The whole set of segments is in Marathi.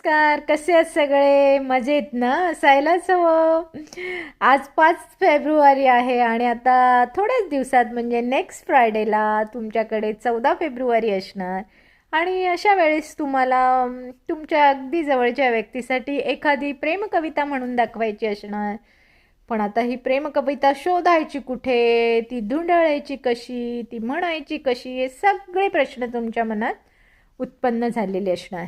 नमस्कार. कसे आहेत सगळे? मजेत ना? असायलाच हवं. आज 5 फेब्रुवारी आहे आणि आता थोड्याच दिवसात म्हणजे नेक्स्ट फ्रायडेला तुमच्याकडे 14 फेब्रुवारी असणार. आणि अशा वेळेस तुम्हाला तुमच्या अगदी जवळच्या व्यक्तीसाठी एखादी प्रेमकविता म्हणून दाखवायची असणार. पण आता ही प्रेमकविता शोधायची कुठे? ती धुंडाळायची कशी? ती म्हणायची कशी? हे सगळे प्रश्न तुमच्या मनात उत्पन्न झालेले असणार.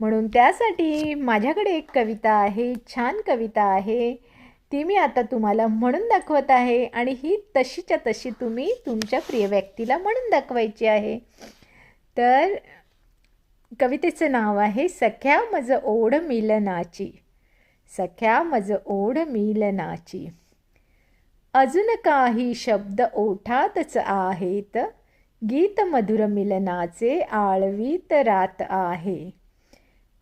म्हणून त्यासाठी माझ्याकडे एक कविता आहे, छान कविता आहे. ती मी आता तुम्हाला म्हणून दाखवत आहे आणि ही तशीच्या तशी तुम्ही तुमच्या प्रिय व्यक्तीला म्हणून दाखवायची आहे. तर कवितेचं नाव आहे सख्या मज ओढ मिलनाची. सख्या मज ओढ मिलनाची. अजून काही शब्द ओठातच आहेत, गीत मधुर मिलनाचे आळवीत रात आहे.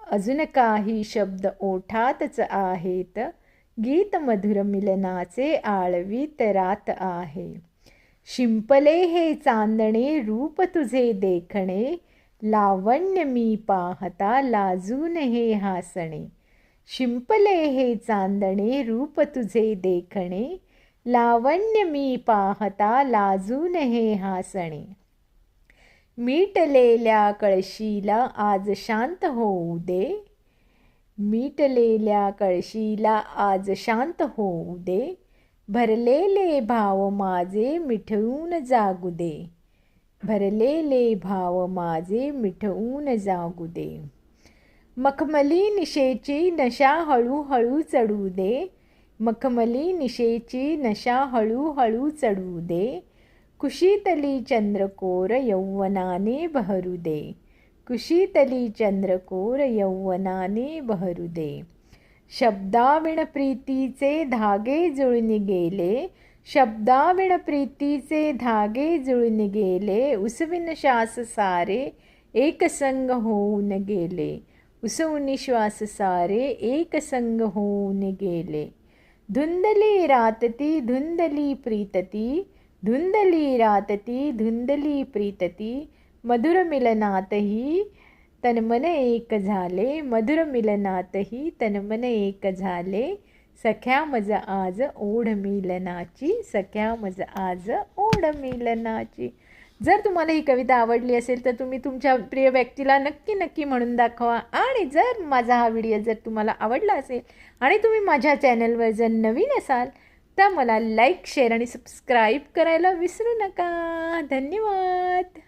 अजून काही शब्द ओठातच आहेत, गीत मधुर मिलनाचे आळवीत रात आहे. शिंपले हे चांदणे रूप तुझे देखणे, लावण्य मी पाहता लाजून हे हासणे. शिंपले हे चांदणे रूप तुझे देखणे, लावण्य मी पाहता लाजून हे हासणे. मिटलेल्या कळशीला आज शांत होऊ दे. मिटलेल्या कळशीला आज शांत होऊ दे. भरलेले भाव माझे मिटवून जागू दे. भरलेले भाव माझे मिटवून जागू दे. मखमली निशेची नशा हळूहळू चढू दे. मखमली निशेची नशा हळूहळू चढू दे. कुशीतली चंद्रकोर यौवनाने बहरू दे. कुशीतली चंद्रकोर यौवनाने बहरू दे. शब्दाविण प्रीतीचे धागे जुळून गेले. शब्दाविण प्रीतीचे धागे जुळून गेले. उसविन श्वास सारे एकसंग होऊन गेले. उसवून श्वास सारे एकसंग होऊन गेले. धुंदली रातती धुंदली प्रीतती. धुंदली रातती धुंदली प्रीतती. मधुर मिलनातही तनमन एक झाले. मधुर मिलनातही तनमन एक झाले. सख्या मज आज ओढ मिलनाची. सख्या मज आज ओढ मिलनाची. जर तुम्हाला ही कविता आवडली असेल तर तुम्ही तुमच्या प्रिय व्यक्तीला नक्की म्हणून दाखवा. आणि जर माझा हा व्हिडिओ जर तुम्हाला आवडला असेल आणि तुम्ही माझ्या चॅनलवर जर नवीन असाल तर मला लाईक, शेअर आणि सबस्क्राईब करायला विसरू नका. धन्यवाद.